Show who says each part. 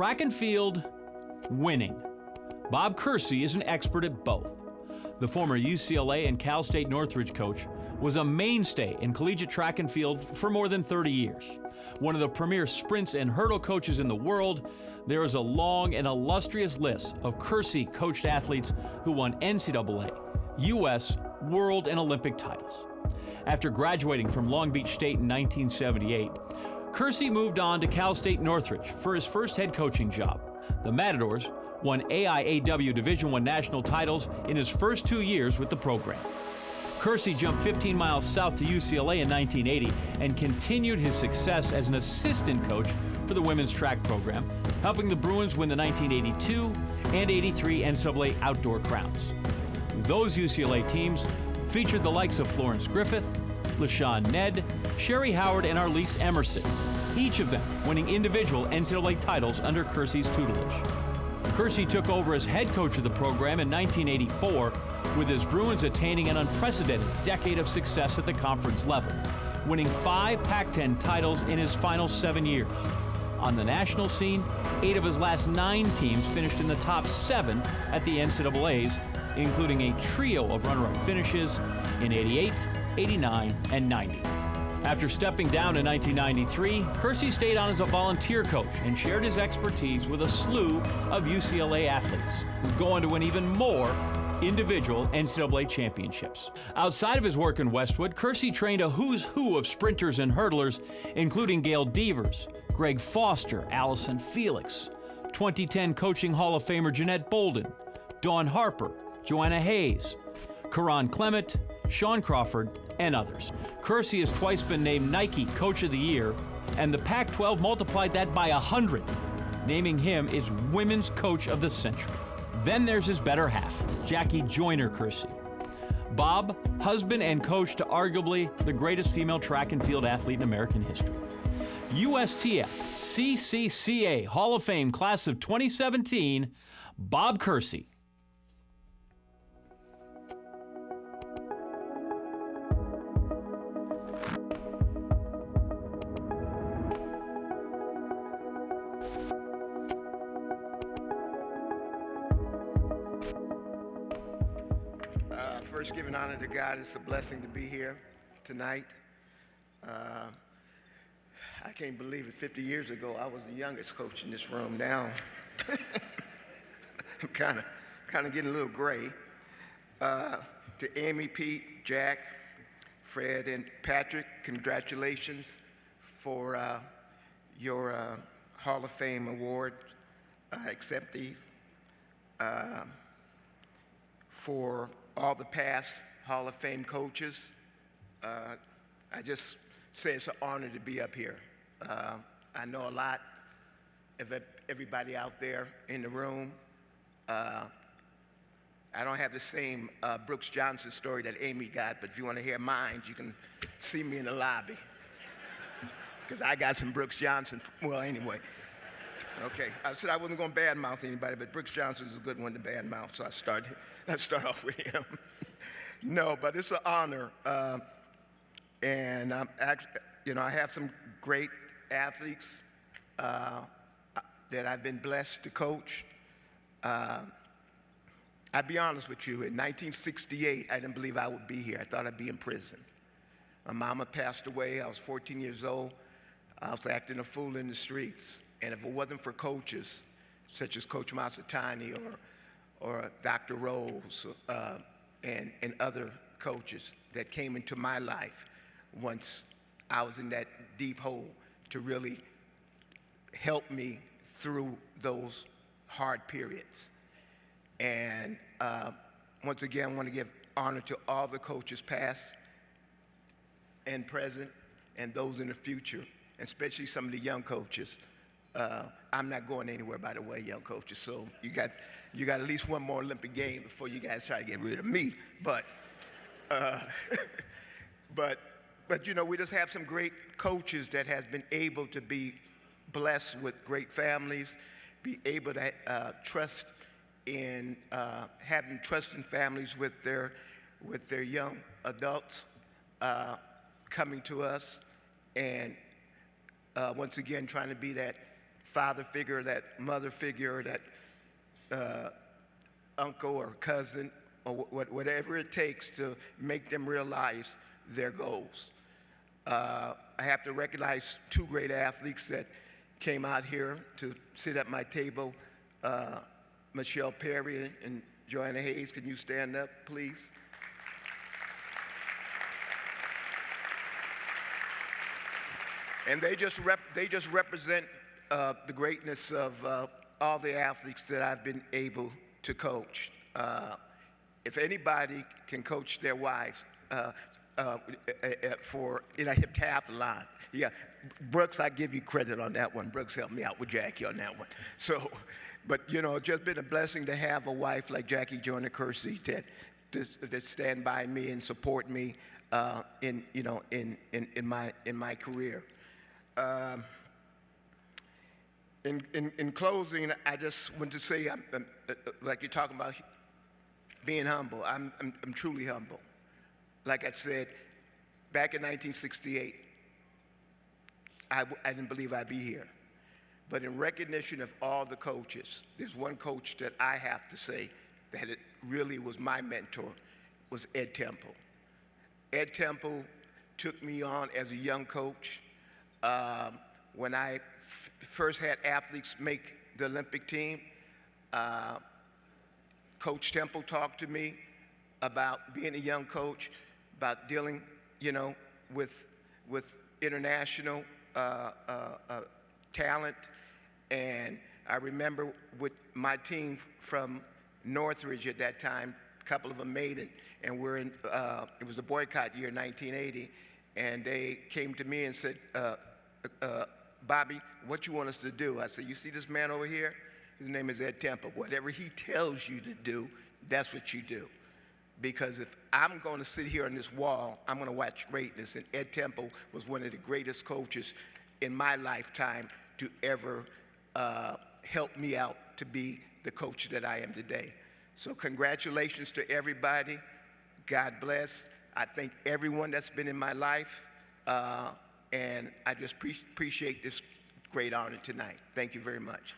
Speaker 1: Track and field, winning. Bob Kersee is an expert at both. The former UCLA and Cal State Northridge coach was a mainstay in collegiate track and field for more than 30 years. One of the premier sprints and hurdle coaches in the world, there is a long and illustrious list of Kersee coached athletes who won NCAA, US, world, and Olympic titles. After graduating from Long Beach State in 1978, Kersee moved on to Cal State Northridge for his first head coaching job. The Matadors won AIAW Division I national titles in his first 2 years with the program. Kersee jumped 15 miles south to UCLA in 1980 and continued his success as an assistant coach for the women's track program, helping the Bruins win the 1982 and 83 NCAA outdoor crowns. Those UCLA teams featured the likes of Florence Griffith, LaShawn Ned, Sherry Howard, and Arlise Emerson, each of them winning individual NCAA titles under Kersee's tutelage. Kersee took over as head coach of the program in 1984, with his Bruins attaining an unprecedented decade of success at the conference level, winning 5 Pac-10 titles in his final 7 years. On the national scene, 8 of his last 9 teams finished in the top 7 at the NCAAs, including a trio of runner-up finishes in 88, 89, and 90. After stepping down in 1993, Kersee stayed on as a volunteer coach and shared his expertise with a slew of UCLA athletes, who go on to win even more individual NCAA championships. Outside of his work in Westwood, Kersee trained a who's who of sprinters and hurdlers, including Gail Devers, Greg Foster, Allison Felix, 2010 Coaching Hall of Famer Jeanette Bolden, Dawn Harper, Joanna Hayes, Karan Clement, Sean Crawford, and others. Kersee has twice been named Nike Coach of the Year, and the Pac-12 multiplied that by 100, naming him its Women's Coach of the Century. Then there's his better half, Jackie Joyner Kersee. Bob, husband and coach to arguably the greatest female track and field athlete in American history. USTFCCCA Hall of Fame Class of 2017, Bob Kersee.
Speaker 2: First, giving honor to God. It's a blessing to be here tonight. I can't believe it. 50 years ago, I was the youngest coach in this room. Now, I'm kind of getting a little gray. To Amy, Pete, Jack, Fred, and Patrick, congratulations for your Hall of Fame award acceptees. For all the past Hall of Fame coaches, I just say it's an honor to be up here. I know a lot of everybody out there in the room. I don't have the same Brooks Johnson story that Amy got, but if you want to hear mine, you can see me in the lobby. Because I got some Brooks Johnson, well, anyway. Okay, I said I wasn't going to badmouth anybody, but Brooks Johnson is a good one to badmouth, so I start off with him. No, but it's an honor, and I'm actually, I have some great athletes that I've been blessed to coach. I'll be honest with you, in 1968, I didn't believe I would be here. I thought I'd be in prison. My mama passed away. I was 14 years old. I was acting a fool in the streets. And if it wasn't for coaches, such as Coach Masatani or Dr. Rose and other coaches that came into my life once I was in that deep hole to really help me through those hard periods. And once again, I want to give honor to all the coaches past and present and those in the future, especially some of the young coaches. I'm not going anywhere, by the way, young coaches. So you got at least one more Olympic game before you guys try to get rid of me. But we just have some great coaches that has been able to be blessed with great families, be able to trust in having trust in families with their young adults coming to us, and once again trying to be that father figure, that mother figure, that uncle or cousin, or whatever it takes to make them realize their goals. I have to recognize two great athletes that came out here to sit at my table. Michelle Perry and Joanna Hayes, can you stand up, please? And they just represent the greatness of all the athletes that I've been able to coach. If anybody can coach their wives for a heptathlon, yeah, Brooks, I give you credit on that one. Brooks helped me out with Jackie on that one. So, but you know, it's just been a blessing to have a wife like Jackie Joyner Kersee to stand by me and support me in my career. In closing, I just want to say, like you're talking about being humble, I'm truly humble. Like I said, back in 1968, I didn't believe I'd be here. But in recognition of all the coaches, there's one coach that I have to say that it really was my mentor, was Ed Temple. Ed Temple took me on as a young coach. When I first had athletes make the Olympic team, Coach Temple talked to me about being a young coach, about dealing, with international talent. And I remember with my team from Northridge at that time, a couple of them made it, and we're in, it was the boycott year, 1980, and they came to me and said, Bobby, what you want us to do? I said, you see this man over here? His name is Ed Temple. Whatever he tells you to do, that's what you do. Because if I'm going to sit here on this wall, I'm going to watch greatness. And Ed Temple was one of the greatest coaches in my lifetime to ever help me out to be the coach that I am today. So congratulations to everybody. God bless. I thank everyone that's been in my life. And I just appreciate this great honor tonight. Thank you very much.